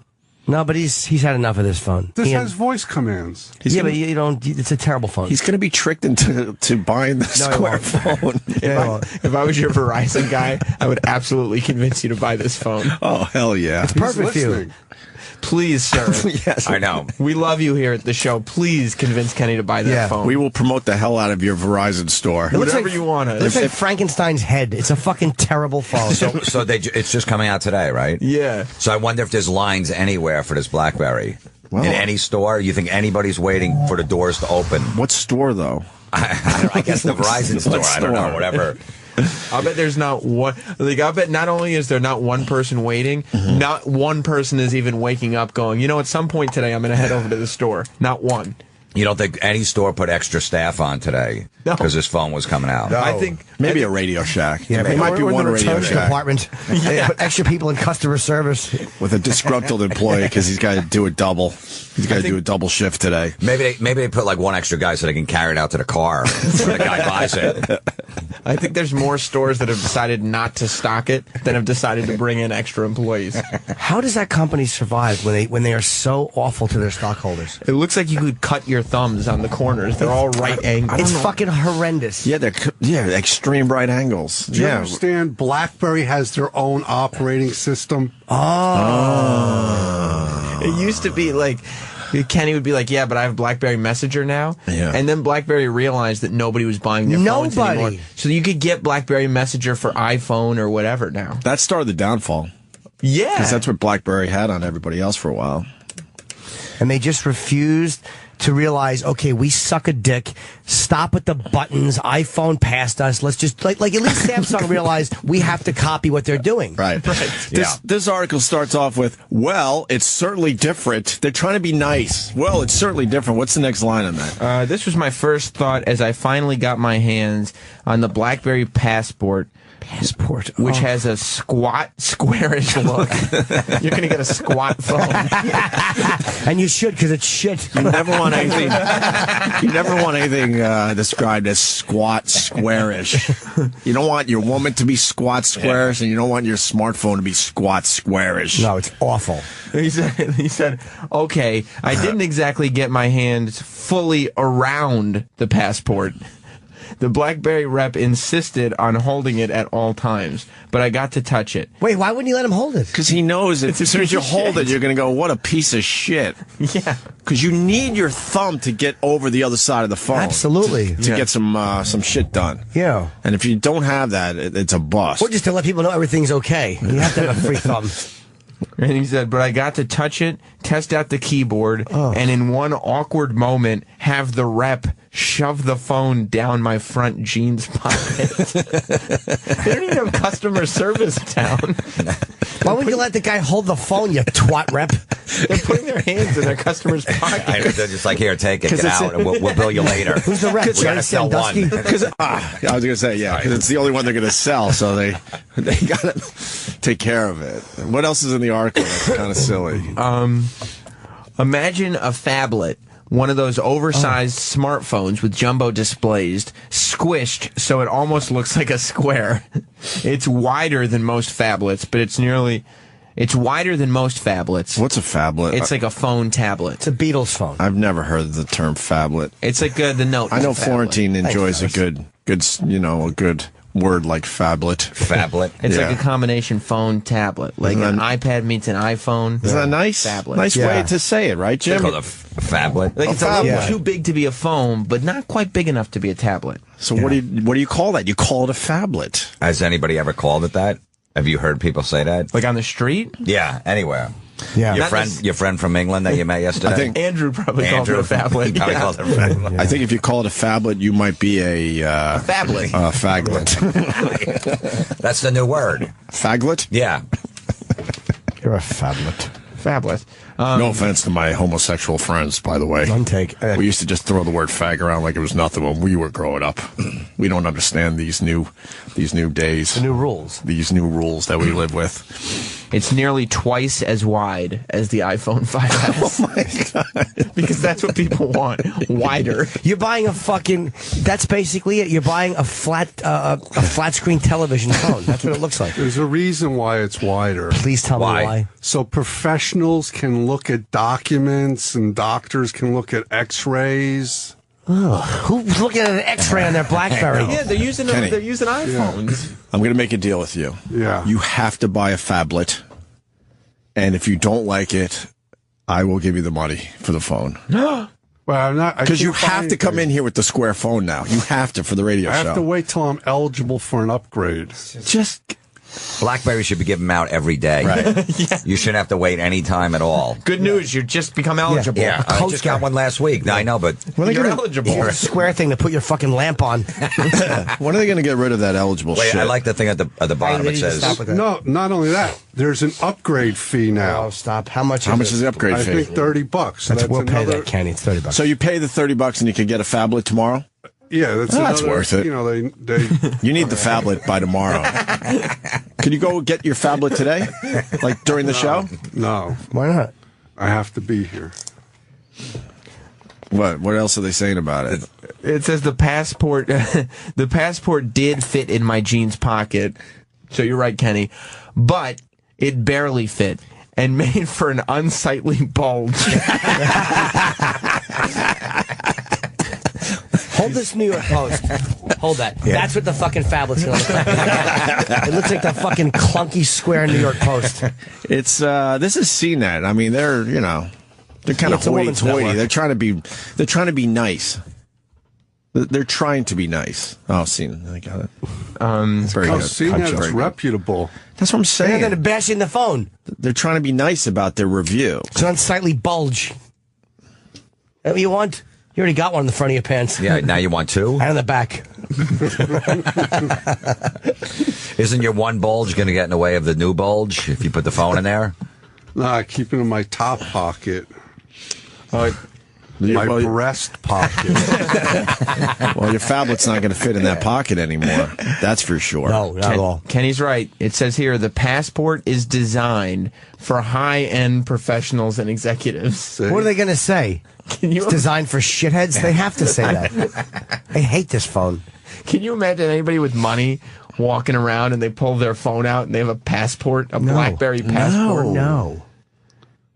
No, but he's had enough of this phone. This has voice commands. But you don't. It's a terrible phone. He's going to be tricked into buying the square phone. If I was your Verizon guy, I would absolutely convince you to buy this phone. Oh, hell yeah. It's perfect for you. Please, sir. Yes, I know. We love you here at the show. Please convince Kenny to buy that phone. We will promote the hell out of your Verizon store. Whatever you want to. It looks like Frankenstein's head. It's a fucking terrible phone. So it's just coming out today, right? Yeah. So I wonder if there's lines anywhere for this BlackBerry. In any store? You think anybody's waiting for the doors to open? What store, though? I guess the Verizon store. I don't know. Whatever. I'll bet there's not one. Like, I'll bet not only is there not one person waiting, not one person is even waking up going, at some point today I'm going to head over to the store. Not one. You don't think any store put extra staff on today because his phone was coming out? No. I think maybe a Radio Shack. Yeah, there might be one Radio Shack department. They put extra people in customer service with a disgruntled employee because he's got to do a double. He's got to do a double shift today. Maybe they put like one extra guy so they can carry it out to the car when the guy buys it. I think there's more stores that have decided not to stock it than have decided to bring in extra employees. How does that company survive when they are so awful to their stockholders? It looks like you could cut your thumbs on the corners. They're all right angles. It's fucking horrendous. Yeah, they're extreme right angles. Do you understand BlackBerry has their own operating system? It used to be like Kenny would be like, yeah, but I have BlackBerry Messenger now. Yeah. And then BlackBerry realized that nobody was buying their phones anymore. So you could get BlackBerry Messenger for iPhone or whatever now. That started the downfall. Yeah. Because that's what BlackBerry had on everybody else for a while. And they just refused to realize, okay, we suck a dick. Stop with the buttons. iPhone passed us. Let's just like at least Samsung realized we have to copy what they're doing. Right. This article starts off with, well, it's certainly different. They're trying to be nice. Well, it's certainly different. What's the next line on that? This was my first thought as I finally got my hands on the BlackBerry Passport. Which has a squat, squarish look. You're going to get a squat phone. And you should, because it's shit. You never want anything. Described as squat, squarish. You don't want your woman to be squat, squarish, and you don't want your smartphone to be squat, squarish. No, it's awful. He said, okay, I didn't exactly get my hands fully around the Passport. The BlackBerry rep insisted on holding it at all times, but I got to touch it. Wait, why wouldn't you let him hold it? Because he knows that as soon as you hold it, you're going to go, what a piece of shit. Yeah. Because you need your thumb to get over the other side of the phone. Absolutely. To get some shit done. Yeah. And if you don't have that, it's a bust. Or just to let people know everything's okay. You have to have a free thumb. And he said, but I got to touch it, test out the keyboard, and in one awkward moment, have the rep shove the phone down my front jeans pocket. They don't even have customer service down. Why wouldn't you let the guy hold the phone, you twat rep? They're putting their hands in their customer's pocket. They're just like, here, take it, get out, and we'll bill you later. Who's the rep? We got to sell one. I was going to say, because it's the only one they're going to sell, so they got to take care of it. What else is in the article that's kind of silly? Imagine a phablet. One of those oversized smartphones with jumbo displays, squished so it almost looks like a square. It's wider than most phablets, but it's wider than most phablets. What's a phablet? It's like a phone tablet. It's a Beatles phone. I've never heard of the term phablet. It's like the Note. I know Florentine enjoys a good word like phablet. Phablet. It's like a combination phone tablet. Like an iPad meets an iPhone. Isn't that nice? Phablet. Nice way to say it, right, Jim? They call it a phablet. Like it's a little too big to be a phone, but not quite big enough to be a tablet. So what do you call that? You call it a phablet. Has anybody ever called it that? Have you heard people say that? Like on the street? Yeah, anywhere. Yeah. Your friend from England that you met yesterday? I think Andrew probably called it a phablet. He probably called it a phablet. I think if you call it a phablet, you might be a phablet. Faglet. That's the new word. Faglet? Yeah. You're a phablet. Phablet. No offense to my homosexual friends, by the way. None take. We used to just throw the word fag around like it was nothing when we were growing up. We don't understand these new days. The new rules. These new rules that we live with. It's nearly twice as wide as the iPhone 5S. Oh my God. Because that's what people want. Wider. You're buying that's basically it. You're buying a flat screen television phone. That's what it looks like. There's a reason why it's wider. Please tell me why. So professionals can look at documents and doctors can look at x-rays. Who's looking at an X-ray on their BlackBerry? Yeah, they're using iPhones. I'm going to make a deal with you. Yeah. You have to buy a phablet. And if you don't like it, I will give you the money for the phone. Well, I'm not. Because you have to come in here with the square phone now. You have to for the radio I show. have to wait till I'm eligible for an upgrade. Just BlackBerry should be giving them out every day. Right. You shouldn't have to wait any time at all. Good news, you just become eligible. Yeah, I just got one last week. No, I know, but you're eligible. It's a square thing to put your fucking lamp on. When are they going to get rid of that eligible shit? I like the thing at the bottom. It says No, not only that. There's an upgrade fee now. Oh, stop! How much? How much is the upgrade I fee? think $30. We'll pay that, Kenny. It's $30. So you pay the $30 and you can get a phablet tomorrow. Yeah, that's That's worth it. You know, they You need the phablet by tomorrow. Can you go get your phablet today, like during the show? no. Why not? I have to be here. What else are they saying about it? It says the passport did fit in my jeans pocket. So you're right, Kenny. But it barely fit and made for an unsightly bulge. Hold this New York Post. Hold that. Yeah. That's what the fucking phablet's going to look like. It looks like the fucking clunky square New York Post. It's this is CNET. I mean, they're kind of hoity-toity. They're trying to be nice. They're trying to be nice. Oh, CNET. I got it. Very good. CNET's reputable. That's what I'm saying. They're going to bash in the phone. They're trying to be nice about their review. It's an unsightly bulge. That what you want? You already got one in the front of your pants. Yeah, now you want two? And on the back. Isn't your one bulge going to get in the way of the new bulge if you put the phone in there? No, I keep it in my top pocket. My breast pocket. Well, your phablet's not going to fit in that pocket anymore. That's for sure. No, not at all. Kenny's right. It says here the passport is designed for high-end professionals and executives. What are they going to say? It's designed for shitheads? They have to say that. I hate this phone. Can you imagine anybody with money walking around and they pull their phone out and they have a passport, a BlackBerry passport? No.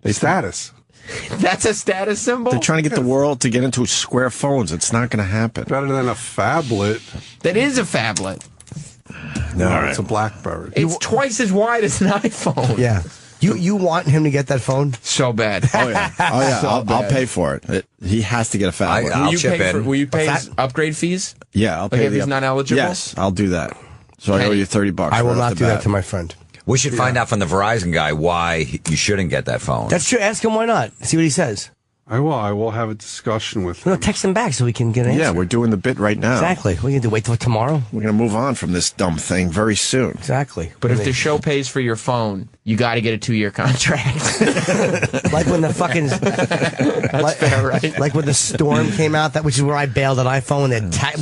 Status. That's a status symbol? They're trying to get the world to get into square phones. It's not going to happen. Better than a phablet. That is a phablet. No, it's a BlackBerry. It's twice as wide as an iPhone. Yeah. You want him to get that phone? So bad. Oh, yeah. Oh, yeah. So I'll pay for it. He has to get a phablet. I'll chip in. Will you pay his upgrade fees? Yeah, I'll pay if he's not eligible? Yes, I'll do that. So I owe you $30. I will not do that to my friend. We should find out from the Verizon guy why you shouldn't get that phone. That's true. Ask him why not. See what he says. I will have a discussion with him. No, text him back so we can get an answer. Yeah, we're doing the bit right now. Exactly. We're going to wait till tomorrow. We're going to move on from this dumb thing very soon. Exactly. But if the show pays for your phone, you got to get a 2-year contract. Like when the fucking... That's fair, right? Like when the Storm came out, which is where I bailed an iPhone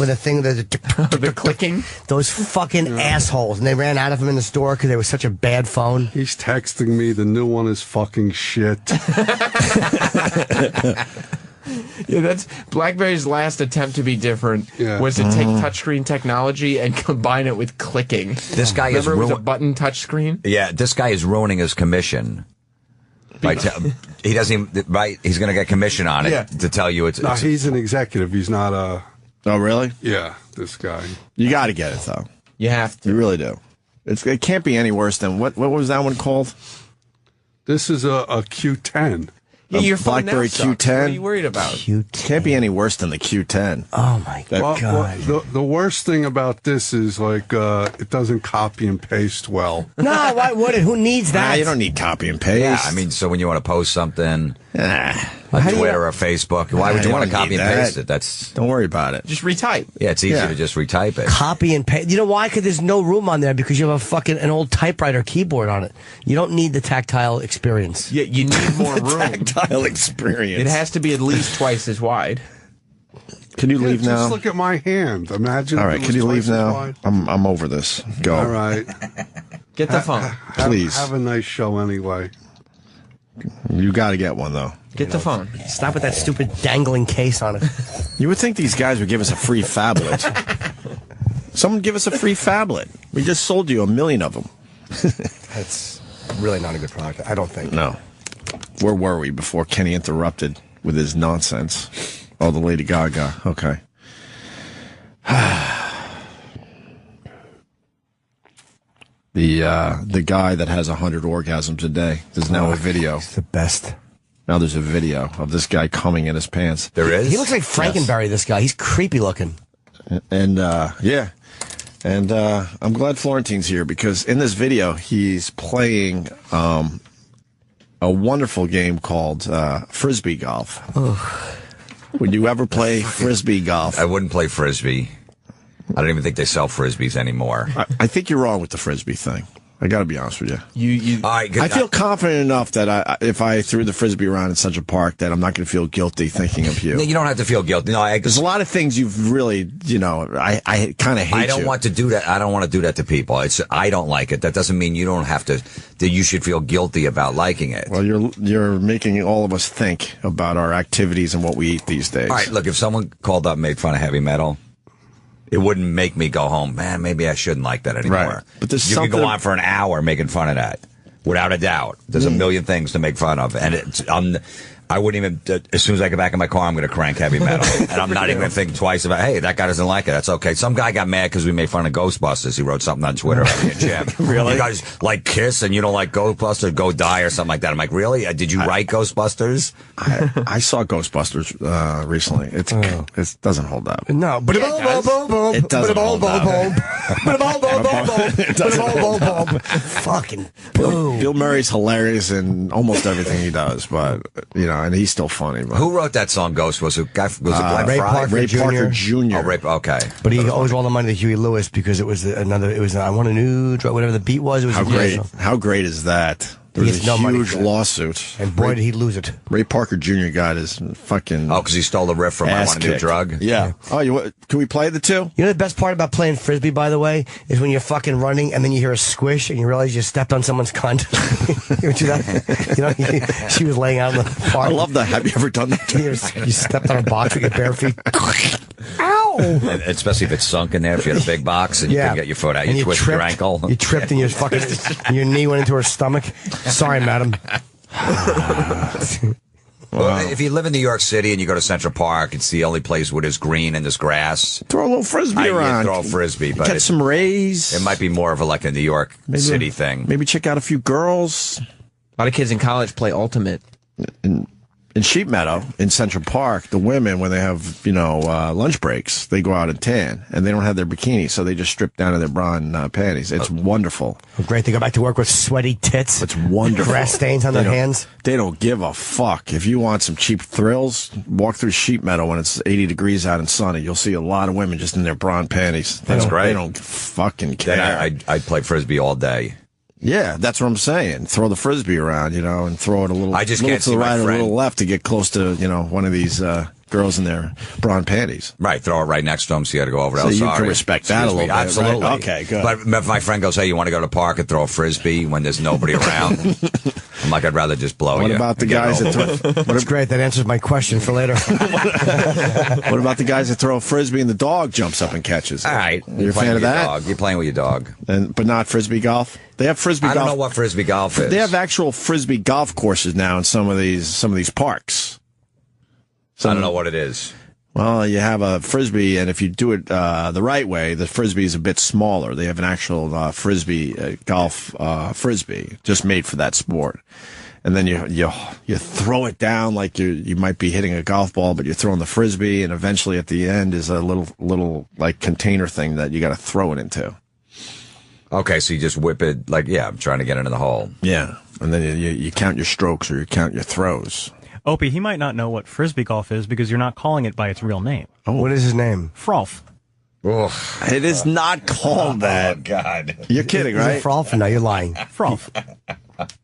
with a thing, the clicking. Those fucking assholes. And they ran out of them in the store because they were such a bad phone. He's texting me, the new one is fucking shit. Yeah, that's BlackBerry's last attempt to be different was to take touchscreen technology and combine it with clicking. This guy Remember it was a button touchscreen? Yeah, this guy is ruining his commission. He doesn't even, right? He's going to get commission on it to tell you it's. No, he's an executive. He's not a. Oh, really? Yeah, this guy. You got to get it though. You have to. You really do. It can't be any worse than what was that one called? This is a Q10. Yeah, your phone BlackBerry now sucks. Q10. What are you worried about? Can't be any worse than the Q10. Oh my God! The worst thing about this is like it doesn't copy and paste well. No, why would it? Who needs that? You don't need copy and paste. Yeah, I mean, so when you want to post something on Twitter or Facebook, why would you want to copy and paste it? Don't worry about it. Just retype. Yeah, it's easy to just retype it. Copy and paste. You know why? Because there's no room on there because you have an old typewriter keyboard on it. You don't need the tactile experience. Yeah, you need more room. Tactile experience. It has to be at least twice as wide. Can you leave now? Just look at my hand. Imagine. All right, can you leave now? I'm over this. Go. All right. Get the phone. Please. Have a nice show anyway. You got to get one though. Get the phone. Stop with that stupid dangling case on it. You would think these guys would give us a free phablet. Someone give us a free phablet. We just sold you 1 million of them. That's really not a good product. I don't think. No. Where were we before Kenny interrupted with his nonsense? Oh, the Lady Gaga. Okay. The guy that has 100 orgasms a day. There's now a video. It's the best. Now there's a video of this guy coming in his pants. There is? He looks like Frankenberry, this guy. He's creepy looking. And, yeah. And I'm glad Florentine's here because in this video, he's playing a wonderful game called Frisbee golf. Would you ever play Frisbee golf? I wouldn't play Frisbee. I don't even think they sell Frisbees anymore. I think you're wrong with the Frisbee thing. I got to be honest with you. All right, I feel confident enough that if I threw the Frisbee around in Central Park, that I'm not going to feel guilty thinking of you. You don't have to feel guilty. No, there's a lot of things you've really, I kind of hate you. I don't want to do that. I don't want to do that to people. I don't like it. That doesn't mean you don't have to, that you should feel guilty about liking it. Well, you're making all of us think about our activities and what we eat these days. All right, look, if someone called up and made fun of heavy metal, it wouldn't make me go home, man, maybe I shouldn't like that anymore. Right. But there's you something... could go on for an hour making fun of that, without a doubt. There's a million things to make fun of. And I wouldn't even, as soon as I get back in my car, I'm going to crank heavy metal. And I'm not even going to think twice about, hey, that guy doesn't like it. That's okay. Some guy got mad because we made fun of Ghostbusters. He wrote something on Twitter about me and Jim. Really? You guys like Kiss and you don't like Ghostbusters? Go die or something like that. I'm like, really? Did you write Ghostbusters? I saw Ghostbusters recently. It doesn't hold up. No. But it doesn't hold up. Fucking Bill Murray's hilarious in almost everything he does, but, and he's still funny. But. Who wrote that song, Ghost? Was it Ray Parker Jr. Oh, okay. But he owes all the money to Huey Lewis because it was I want a new drug, whatever the beat was. It was How great is that? There was a huge lawsuit. And boy, did he lose it. Ray Parker Jr. got his fucking... Oh, because he stole the riff from I Want a New Drug? Yeah. Oh, can we play the two? You know the best part about playing Frisbee, by the way, is when you're fucking running and then you hear a squish and you realize you stepped on someone's cunt. You ever do that? She was laying out on the park. I love that. Have you ever done that? You stepped on a box with your bare feet. Ow! And especially if it's sunk in there, if you had a big box and you couldn't get your foot out, you twisted your ankle. You tripped and your knee went into her stomach. Sorry, madam. Well, if you live in New York City and you go to Central Park, it's the only place where there's green and there's grass. Throw a little Frisbee around. Throw a Frisbee. But get some rays. It might be more of a New York City thing. Maybe check out a few girls. A lot of kids in college play Ultimate. In Sheep Meadow, in Central Park, the women, when they have, lunch breaks, they go out and tan, and they don't have their bikinis, so they just strip down to their bra and panties. It's wonderful. Oh, great. They go back to work with sweaty tits. It's wonderful. Grass stains on their hands. They don't give a fuck. If you want some cheap thrills, walk through Sheep Meadow when it's 80 degrees out and sunny. You'll see a lot of women just in their bra and panties. That's great. They don't fucking care. Then I'd play Frisbee all day. Yeah, that's what I'm saying. Throw the Frisbee around, and throw it a little, I just little can't to the see right my or a friend. little left to get close to, one of these girls in their bra and panties. Right, throw it right next to him so you got to go over So there. you can respect that a little bit. Absolutely. Right? Okay, good. But if my friend goes, hey, you want to go to the park and throw a Frisbee when there's nobody around? I'm like, I'd rather just blow you. What about the guys that throw... That's great. That answers my question for later. What about the guys that throw a Frisbee and the dog jumps up and catches it? All right. You're a fan of that? Dog. You're playing with your dog. But not Frisbee golf? They have Frisbee golf. I don't know what Frisbee golf is. They have actual Frisbee golf courses now in some of these parks. I don't know what it is. Well, you have a Frisbee, and if you do it the right way, the Frisbee is a bit smaller. They have an actual Frisbee golf Frisbee just made for that sport. And then you throw it down like you might be hitting a golf ball, but you're throwing the Frisbee, and eventually at the end is a little like container thing that you got to throw it into. Okay, so you just whip it I'm trying to get into the hole. Yeah, and then you count your strokes or you count your throws. Opie, he might not know what Frisbee golf is because you're not calling it by its real name. Oh, what is his name? Frolf. It is not called that. Oh, God. You're kidding, right? Is it Frolf? No, you're lying. Frolf.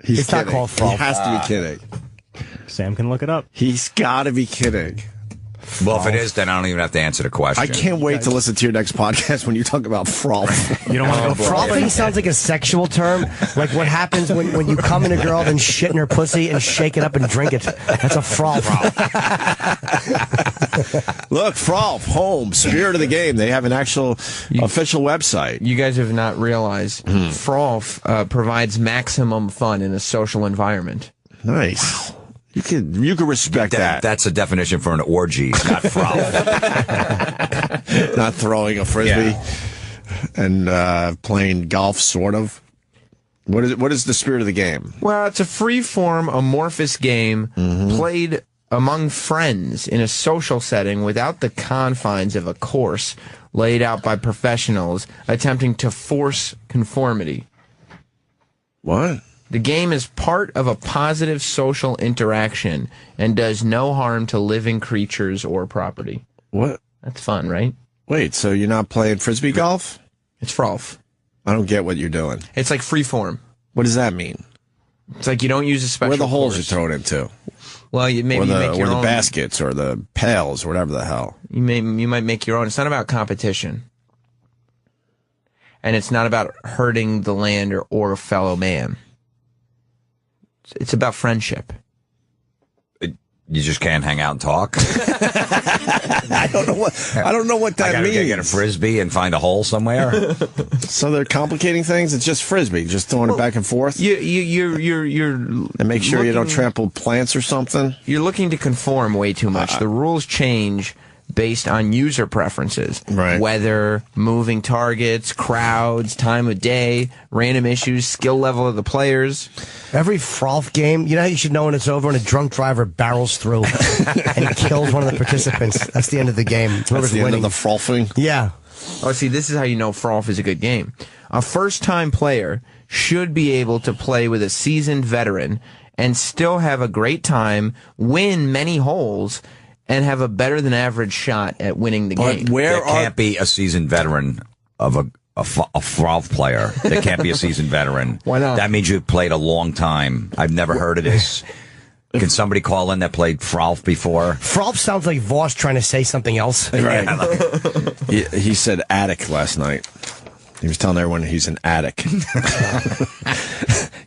He's It's kidding. not called Frolf. He has to be kidding. Sam can look it up. He's got to be kidding. Well, if it is, then I don't even have to answer the question. I can't wait to listen to your next podcast when you talk about frolf. You don't want to go Frothing sounds like a sexual term. Like what happens when you come in a girl, then shit in her pussy and shake it up and drink it. That's a froth. Look, frolf, home, spirit of the game. They have an actual official website. You guys have not realized Frolf provides maximum fun in a social environment. Nice. You can respect that. That's a definition for an orgy, not frolf. Not throwing a Frisbee and playing golf, sort of. What is the spirit of the game? Well, it's a free-form, amorphous game played among friends in a social setting without the confines of a course, laid out by professionals attempting to force conformity. What? The game is part of a positive social interaction and does no harm to living creatures or property. What? That's fun, right? Wait, so you're not playing frisbee golf? It's frolf. I don't get what you're doing. It's like free form. What does that mean? It's like you don't use a special Where are the holes course. you throw it into? Well, Or you the, make your or the own baskets or the pails or whatever the hell. You might make your own. It's not about competition. And it's not about hurting the land or a fellow man. It's about friendship. You just can't hang out and talk. I don't know what I that gotta means. get a frisbee and find a hole somewhere. So they're complicating things. It's just frisbee, just throwing it back and forth. You're And make sure you don't trample plants or something. You're looking to conform way too much. The rules change based on user preferences. Right. Weather, moving targets, crowds, time of day, random issues, skill level of the players. Every frolf game, you know how you should know when it's over when a drunk driver barrels through and kills one of the participants. That's the end of the game. That's Whoever's the end winning. of the frolfing. Yeah. Oh, see, this is how you know frolf is a good game. A first-time player should be able to play with a seasoned veteran and still have a great time, win many holes, and have a better than average shot at winning the game. There can't be a seasoned veteran of a frolf player. There can't be a seasoned veteran. Why not? That means you've played a long time. I've never heard of this. Can somebody call in that played frolf before? Frolf sounds like Voss trying to say something else. Right. He said attic last night. He was telling everyone he's an addict.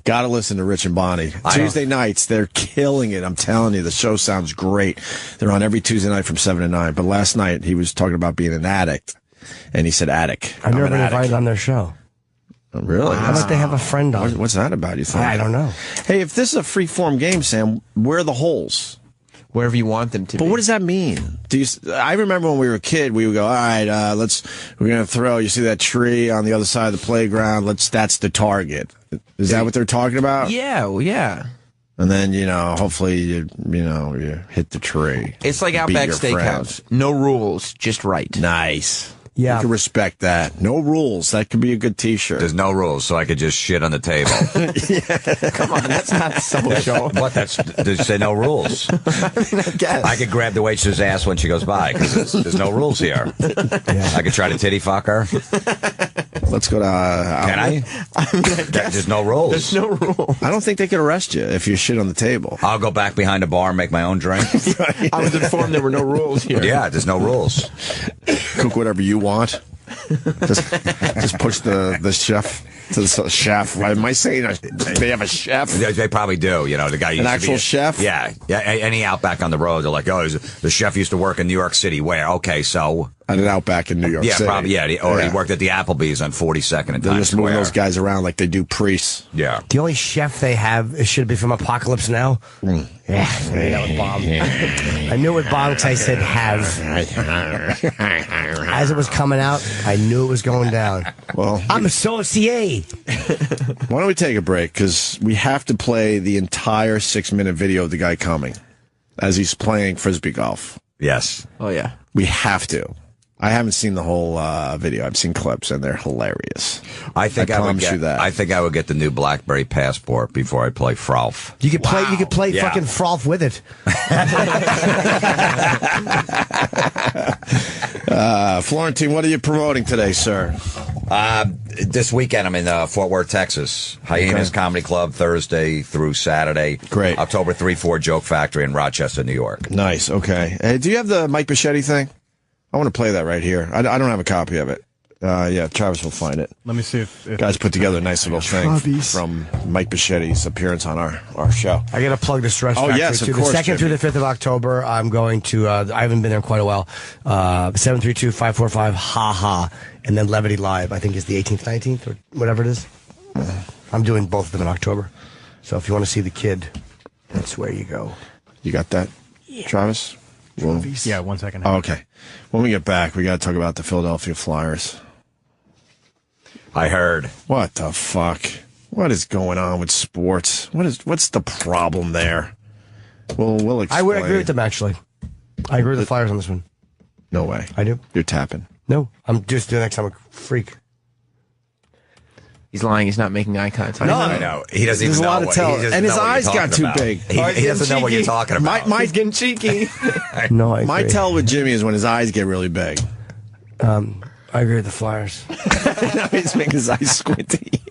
Gotta listen to Rich and Bonnie. Tuesday nights, they're killing it. I'm telling you, the show sounds great. They're on every Tuesday night from 7 to 9. But last night, he was talking about being an addict. And he said addict. I've never I'm been an invited addict. on their show. Oh, really? How about they have a friend on? What's that about, you think? I don't know. Hey, if this is a free-form game, Sam, where are the holes? Wherever you want them to be. But what does that mean? I remember when we were a kid, we would go, all right, we're going to throw, you see that tree on the other side of the playground, that's the target. Is that what they're talking about? Yeah, well, yeah. And then, hopefully, you hit the tree. It's like Beat Outback your Steakhouse. friend. No rules, just right. Nice. Yeah. You can respect that. No rules. That could be a good T-shirt. There's no rules, so I could just shit on the table. Come on, that's not social. What? They say no rules. I guess. I could grab the waitress's ass when she goes by because there's no rules here. I could try to titty fuck her. Let's go to... Can I? There's no rules. There's no rule. I don't think they could arrest you if you shit on the table. I'll go back behind the bar and make my own drink. I was informed there were no rules here. Yeah, there's no rules. Cook whatever you want. Just push the chef to the chef. Am I saying they have a chef? They probably do. The guy used An to actual be chef? Yeah. Any Outback on the road, they're like, oh, the chef used to work in New York City. Where? Okay, so. At an Outback in New York City. Probably. Yeah, or he worked at the Applebee's on 42nd and They're Times just moving Square. those guys around like they do priests. Yeah. The only chef they have should be from Apocalypse Now. Yeah, I knew that would bomb. I knew it bombed because I said have. As it was coming out, I knew it was going down. Well, I'm associate. why don't we take a break? Because we have to play the entire 6-minute video of the guy coming as he's playing frisbee golf. Yes. Oh, yeah. We have to. I haven't seen the whole video. I've seen clips, and they're hilarious. I think I would promise get. you that. I think I would get the new BlackBerry Passport before I play frolf. You could play. You could play Yeah. fucking frolf with it. Florentine, what are you promoting today, sir? This weekend, I'm in Fort Worth, Texas. Hyenas Comedy Club, Thursday through Saturday. Great. October 3-4 Joke Factory in Rochester, New York. Nice. Okay. Hey, do you have the Mike Bichetti thing? I want to play that right here. I don't have a copy of it. Yeah, Travis will find it. Let me see if Guys put together a nice little thing from Mike Bichetti's appearance on our show. I got to plug the Stress Factory. yes, of too. course, The 2nd Jimmy. through the 5th of October, I'm going to, I haven't been there in quite a while, 732-545, ha. And then Levity Live, I think is the 18th, 19th, or whatever it is. I'm doing both of them in October. So if you want to see the kid, that's where you go. You got that, Travis? Well, yeah, 1 second. oh, okay. When we get back, we got to talk about the Philadelphia Flyers. I heard. What the fuck? What is going on with sports? What's the problem there? We'll explain. I would agree with them, actually. I agree with the Flyers on this one. No way. I do. You're tapping. No, I'm just doing that 'cause I'm a freak. He's lying. He's not making eye contact. No, I know. He doesn't There's even a lot know of what, tell, he doesn't and his know what you're eyes got talking too about. big. He doesn't know what you're talking about. He's getting cheeky. No, I My agree. tell with Jimmy is when his eyes get really big. I agree with the Flyers. He's making his eyes squinty.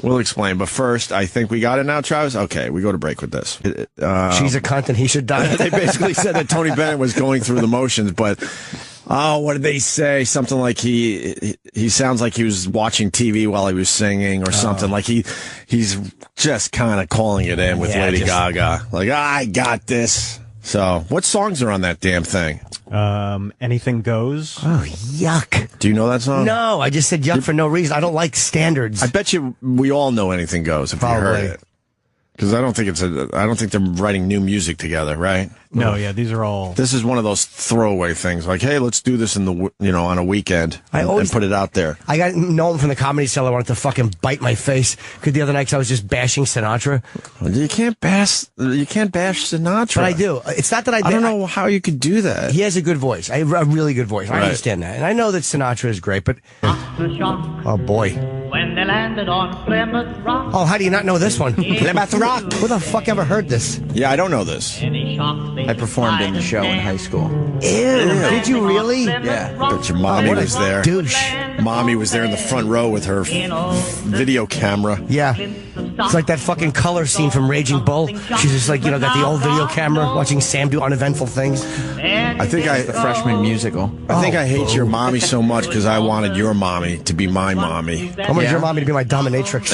We'll explain, but first, I think we got it now, Travis. Okay, we go to break with this. She's a cunt and he should die. They basically said that Tony Bennett was going through the motions, but what did they say? Something like he sounds like he was watching TV while he was singing, or something like he's just kind of calling it in with Lady Gaga. Like, I got this. So, what songs are on that damn thing? Anything Goes. Oh, yuck. Do you know that song? No, I just said yuck for no reason. I don't like standards. I bet you we all know Anything Goes if we heard Probably. it. Because I don't think they're writing new music together, right? No, yeah, these are all. This is one of those throwaway things. Like, hey, let's do this on a weekend and put it out there. I got known from the Comedy Cellar. I wanted to fucking bite my face. Because the other night, 'cause I was just bashing Sinatra. You can't bash Sinatra. But I do. It's not that I don't know how you could do that. He has a good voice. A really good voice. I Right. understand that. And I know that Sinatra is great, but... The shock Oh, boy. when they landed on Plymouth Rock. Oh, how do you not know this one? Plymouth Rock. Who the fuck ever heard this? Yeah, I don't know this. Any shock they I performed in the show in high school. Ew. Did you really? Yeah. But your mommy was there. Douche. Mommy was there in the front row with her video camera. Yeah. It's like that fucking color scene from Raging Bull. She's just like, got the old video camera watching Sam do uneventful things. I think The freshman musical. I hate your mommy so much because I wanted your mommy to be my mommy. I wanted your mommy to be my dominatrix.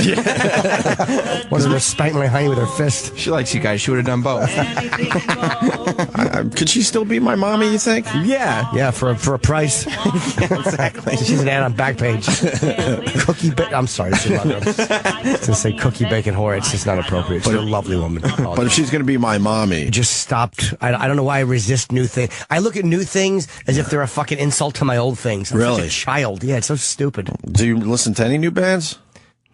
Wanted her to spank my honey with her fist. She likes you guys. She would have done both. Could she still be my mommy, you think? Yeah. Yeah, for a price. Exactly. She's an ad on Backpage. I'm sorry. I was going to say cookie bacon whore. It's just not appropriate. She's a lovely woman. But if she's going to be my mommy, Just stopped. I don't know why I resist new things. I look at new things as if they're a fucking insult to my old things. I'm Really? such a child. Yeah, it's so stupid. do you listen to any new bands?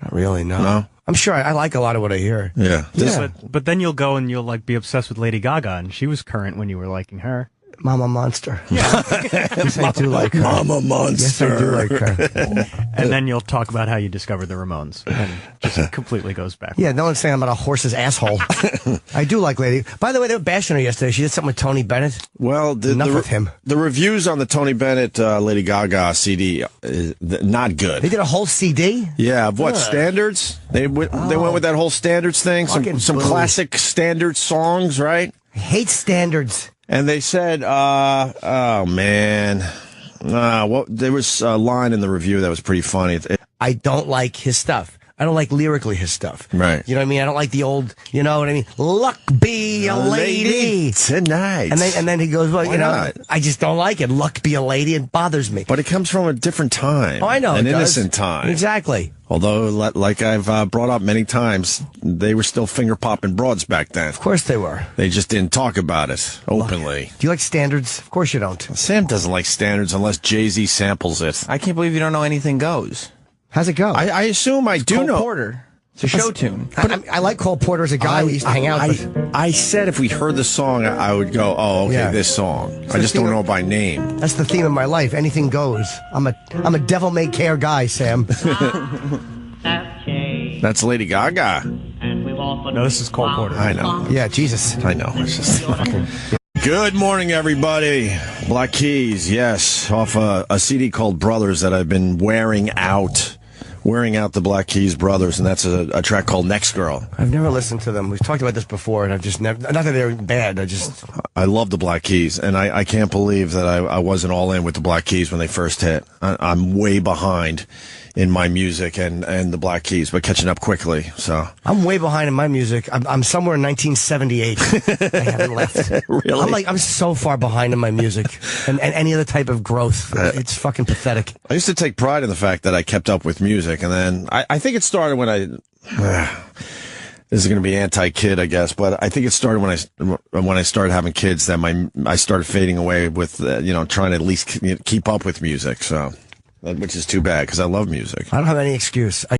Not really, no. No? I'm sure I like a lot of what I hear. Yeah. But then you'll go and you'll like be obsessed with Lady Gaga, and she was current when you were liking her. Mama Monster. Yes, I do like her. Mama Monster. Yes, I do like her. And then you'll talk about how you discovered the Ramones, and just completely goes back. Yeah, no one's saying I'm about a horse's asshole. I do like Lady. By the way, they were bashing her yesterday. She did something with Tony Bennett. Well, Enough with him. The reviews on the Tony Bennett Lady Gaga CD not good. They did a whole CD? Yeah, of what standards? They went with that whole standards thing. Fucking Some boo. classic standard songs, right? I hate standards. And they said, oh man, well, there was a line in the review that was pretty funny. I don't like his stuff. I don't like lyrically his stuff. Right. You know what I mean? I don't like the old, you know what I mean? Luck be a lady. Tonight. And then he goes, well, Why not? I just don't like it. Luck be a lady. It bothers me. But it comes from a different time. Oh, I know. An it does. innocent time. Exactly. Although, like I've brought up many times, they were still finger popping broads back then. Of course they were. They just didn't talk about it openly. Do you like standards? Of course you don't. Sam doesn't like standards unless Jay-Z samples it. I can't believe you don't know Anything Goes. How's it go? I assume I do Cole know. Porter. It's a show tune. I like Cole Porter as a guy. We used to hang out. but I said if we heard the song, I would go, oh, okay, Yeah. this song. I just don't know by name. that's the theme of my life. Anything goes. I'm a devil-may-care guy, Sam. Have changed, That's Lady Gaga. and we've often No, this is Cole Porter. I know. Yeah, Jesus. I know. It's just Good morning, everybody. Black Keys, yes, off a CD called Brothers that I've been wearing out the Black Keys Brothers, and that's a track called Next Girl. I've never listened to them. We've talked about this before, and I've just never. Not that they're bad. I love the Black Keys, and I can't believe that I wasn't all in with the Black Keys when they first hit. I'm way behind in my music and the Black Keys, but catching up quickly. So I'm way behind in my music. I'm somewhere in 1978. I haven't left. Really? I'm so far behind in my music and any other type of growth. It's fucking pathetic. I used to take pride in the fact that I kept up with music, and then I think it started when this is going to be anti-kid, I guess, but I think it started when I started having kids that I started fading away with trying to at least keep up with music. So, which is too bad because I love music. I don't have any excuse.